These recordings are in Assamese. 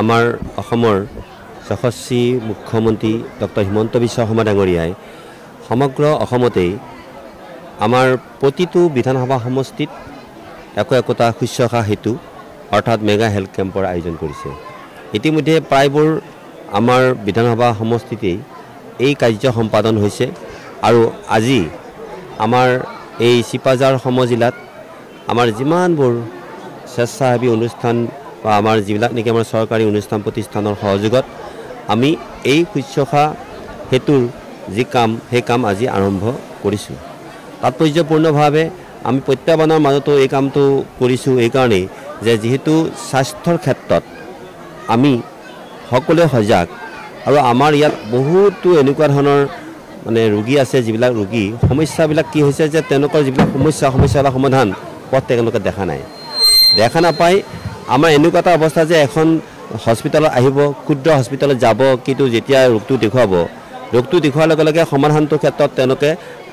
আমাৰ অসমৰ যশস্বী মুখ্যমন্ত্ৰী ডক্টৰ হিমন্ত বিশ্ব শৰ্মা ডাঙৰীয়াই সমগ্ৰ অসমতেই আমাৰ প্ৰতিটো বিধানসভা সমষ্টিত একোটা শুশ্ৰূষা হেতু অৰ্থাৎ মেগা হেল্থ কেম্পৰ আয়োজন কৰিছে। ইতিমধ্যে প্ৰায়বোৰ আমাৰ বিধানসভা সমষ্টিতেই এই কাৰ্য সম্পাদন হৈছে আৰু আজি আমাৰ এই চিপাঝাৰ সমজিলাত আমাৰ যিমানবোৰ স্বেচ্ছাসেৱী অনুষ্ঠান বা আমাৰ যিবিলাক নেকি আমাৰ চৰকাৰী অনুষ্ঠান প্ৰতিষ্ঠানৰ সহযোগত আমি এই শুশ্ৰূষা হেতুৰ যি কাম সেই কাম আজি আৰম্ভ কৰিছোঁ। তাৎপৰ্যপূৰ্ণভাৱে আমি প্ৰত্যাহ্বানৰ মাজতো এই কামটো কৰিছোঁ এইকাৰণেই যে যিহেতু স্বাস্থ্যৰ ক্ষেত্ৰত আমি সকলোৱে সজাগ আৰু আমাৰ ইয়াত বহুতো এনেকুৱা ধৰণৰ মানে ৰোগী আছে যিবিলাক ৰোগী সমস্যাবিলাক কি হৈছে যে তেওঁলোকৰ যিবিলাক সমস্যাবিলাক সমাধান পথ তেওঁলোকে দেখা নাপায়। আমাৰ এনেকুৱা এটা অৱস্থা যে এখন হস্পিটেলত আহিব, ক্ষুদ্ৰ হস্পিটেলত যাব, কিন্তু যেতিয়া ৰোগটো দেখুওৱাৰ লগে লগে সমাধানটোৰ ক্ষেত্ৰত তেওঁলোকে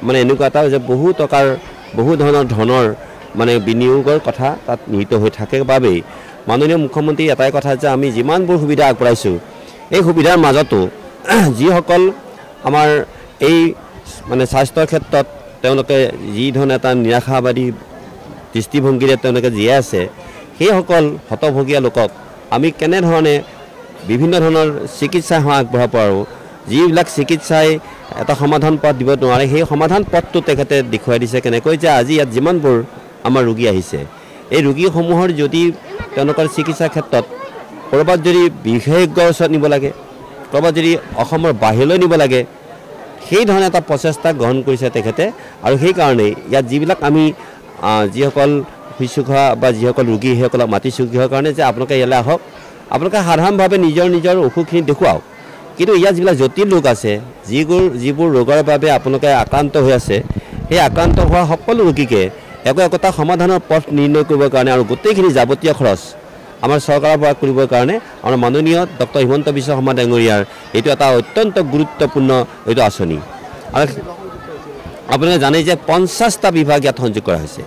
মানে এনেকুৱা এটা যে বহু ধৰণৰ মানে বিনিয়োগৰ কথা তাত নিহিত হৈ থাকে বাবেই মাননীয় মুখ্যমন্ত্ৰী এটাই কথা যে আমি যিমানবোৰ সুবিধা আগবঢ়াইছোঁ এই সুবিধাৰ মাজতো যিসকল আমাৰ এই মানে স্বাস্থ্যৰ ক্ষেত্ৰত তেওঁলোকে যি ধৰণে এটা নিৰাশাবাদী দৃষ্টিভংগীৰে তেওঁলোকে জীয়াই আছে সেইসকল হতভগীয়া লোকক আমি কেনেধৰণে বিভিন্ন ধৰণৰ চিকিৎসা সেৱা আগবঢ়াব পাৰোঁ, যিবিলাক চিকিৎসাই এটা সমাধান পথ দিব নোৱাৰে সেই সমাধান পথটো তেখেতে দেখুৱাই দিছে। কেনেকৈ যে আজি ইয়াত যিমানবোৰ আমাৰ ৰোগী আহিছে এই ৰোগীসমূহৰ যদি তেওঁলোকৰ চিকিৎসাৰ ক্ষেত্ৰত ক'ৰবাত যদি বিশেষজ্ঞৰ ওচৰত নিব লাগে, ক'ৰবাত যদি অসমৰ বাহিৰলৈ নিব লাগে, সেই ধৰণে এটা প্ৰচেষ্টা গ্ৰহণ কৰিছে তেখেতে। আৰু সেইকাৰণেই ইয়াত যিবিলাক আমি যিসকল শুশ্ৰূষা বা যিসকল ৰোগী সেইসকলক মাতিছোঁ কিহৰ কাৰণে যে আপোনালোকে ইয়ালৈ আহক, আপোনালোকে সাধাৰণভাৱে নিজৰ অসুখখিনি দেখুৱাওক, কিন্তু ইয়াত যিবিলাক জটিল ৰোগ আছে যিবোৰ ৰোগৰ বাবে আপোনালোকে আক্ৰান্ত হৈ আছে সেই আক্ৰান্ত হোৱা সকলো ৰোগীকে একোটা সমাধানৰ পথ নিৰ্ণয় কৰিবৰ কাৰণে আৰু গোটেইখিনি যাৱতীয় খৰচ আমাৰ চৰকাৰৰ পৰা কৰিবৰ কাৰণে আমাৰ মাননীয় ডক্টৰ হিমন্ত বিশ্ব শৰ্মা ডাঙৰীয়াৰ এইটো এটা অত্যন্ত গুৰুত্বপূৰ্ণ এইটো আঁচনি। আৰু আপোনালোকে জানে যে 50টা বিভাগ ইয়াত সংযোগ কৰা হৈছে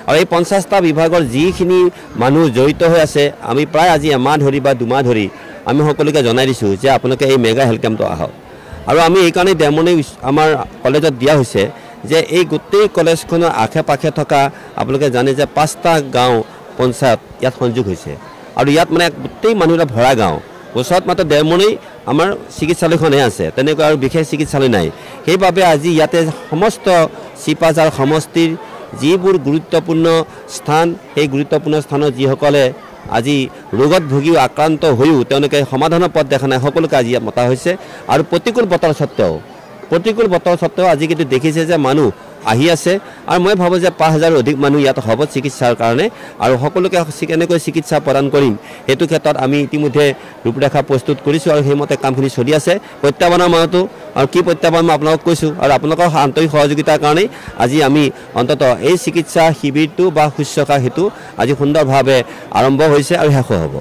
আৰু এই 50টা বিভাগৰ যিখিনি মানুহ জড়িত হৈ আছে আমি প্ৰায় আজি এমাহ ধৰি বা 2 মাহ ধৰি আমি সকলোকে জনাই দিছোঁ যে আপোনালোকে এই মেগা হেল্থ কেম্পটো আহক। আৰু আমি এইকাৰণে ডেমনি আমাৰ কলেজত দিয়া হৈছে যে এই গোটেই কলেজখনৰ আশে পাশে থকা আপোনালোকে জানে যে 5টা গাঁও পঞ্চায়ত ইয়াত সংযোগ হৈছে আৰু ইয়াত মানে গোটেই মানুহবিলাক ভৰা গাঁও, ওচৰত মাত্ৰ ডেমনি আমাৰ চিকিৎসালয়খনহে আছে, তেনেকুৱা আৰু বিশেষ চিকিৎসালয় নাই। সেইবাবে আজি ইয়াতে সমস্ত চিপাঝাৰ সমষ্টিৰ যিবোৰ গুৰুত্বপূৰ্ণ স্থান সেই গুৰুত্বপূৰ্ণ স্থানত যিসকলে আজি ৰোগত ভুগিও আক্ৰান্ত হৈও তেওঁলোকে সমাধানৰ পথ দেখা নাই সকলোকে আজি ইয়াত মতা হৈছে। আৰু প্ৰতিকূল বতৰ স্বত্বেও আজি কিন্তু দেখিছে যে মানুহ আহি আছে আৰু মই ভাবোঁ যে 5,000ৰো অধিক মানুহ ইয়াত হ'ব চিকিৎসাৰ কাৰণে আৰু সকলোকে কেনেকৈ চিকিৎসা প্ৰদান কৰিম সেইটো ক্ষেত্ৰত আমি ইতিমধ্যে ৰূপৰেখা প্ৰস্তুত কৰিছোঁ আৰু সেইমতে কামখিনি চলি আছে। প্ৰত্যাহ্বানৰ মাজতো আৰু কি প্ৰত্যাহ্বান মই আপোনালোকক কৈছোঁ আৰু আপোনালোকৰ আন্তৰিক সহযোগিতাৰ কাৰণেই আজি আমি অন্ততঃ এই চিকিৎসা শিবিৰটো বা শুশ্ৰূষা হেতু আজি সুন্দৰভাৱে আৰম্ভ হৈছে আৰু শেষ হ'ব।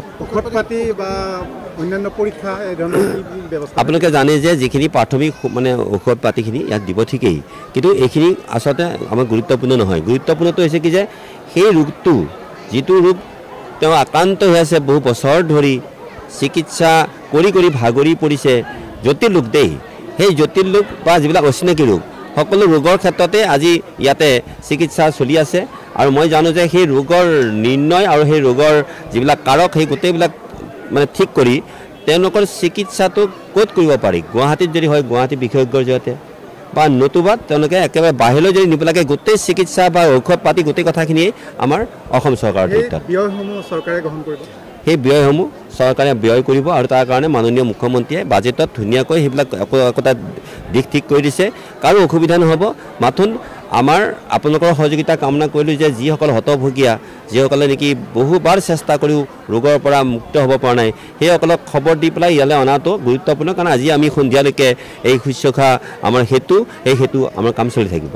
আপোনালোকে জানে যে যিখিনি প্ৰাথমিক মানে ঔষধ পাতিখিনি ইয়াত দিব ঠিকেই, কিন্তু এইখিনি আচলতে আমাৰ গুৰুত্বপূৰ্ণ নহয়। গুৰুত্বপূৰ্ণটো হৈছে কি যে সেই ৰোগটো যিটো ৰোগ তেওঁ আক্ৰান্ত হৈ আছে বহু বছৰ ধৰি চিকিৎসা কৰি ভাগৰি পৰিছে, জটিল ৰোগ দেই, সেই জটিল ৰোগ বা যিবিলাক অচিনাকি ৰোগ সকলো ৰোগৰ ক্ষেত্ৰতে আজি ইয়াতে চিকিৎসা চলি আছে। আৰু মই জানো যে সেই ৰোগৰ নিৰ্ণয় আৰু সেই ৰোগৰ যিবিলাক কাৰক সেই গোটেইবিলাক মানে ঠিক কৰি তেওঁলোকৰ চিকিৎসাটো ক'ত কৰিব পাৰি, গুৱাহাটীত যদি হয় গুৱাহাটী বিশেষজ্ঞৰ জৰিয়তে বা নতুবা তেওঁলোকে একেবাৰে বাহিৰলৈ যদি নিব লাগে গোটেই চিকিৎসা বা ঔষধ পাতি গোটেই কথাখিনিয়ে আমাৰ অসম চৰকাৰৰ দায়িত্ব। সেই ব্যয়সমূহ চৰকাৰে ব্যয় কৰিব আৰু তাৰ কাৰণে মাননীয় মুখ্যমন্ত্ৰীয়ে বাজেটত ধুনীয়াকৈ সেইবিলাক একোটা দিশ ঠিক কৰি দিছে, কাৰো অসুবিধা নহ'ব। মাথোন আমাৰ আপোনালোকৰ সহযোগিতা কামনা কৰিলোঁ যে যিসকল হতভগীয়া যিসকলে নেকি বহুবাৰ চেষ্টা কৰিও ৰোগৰ পৰা মুক্ত হ'ব পৰা নাই সেইসকলক খবৰ দি পেলাই ইয়ালৈ অনাটো গুৰুত্বপূৰ্ণ, কাৰণ আজি আমি সন্ধিয়ালৈকে এই শুশ্ৰূষা আমাৰ হেতু আমাৰ কাম চলি থাকিব।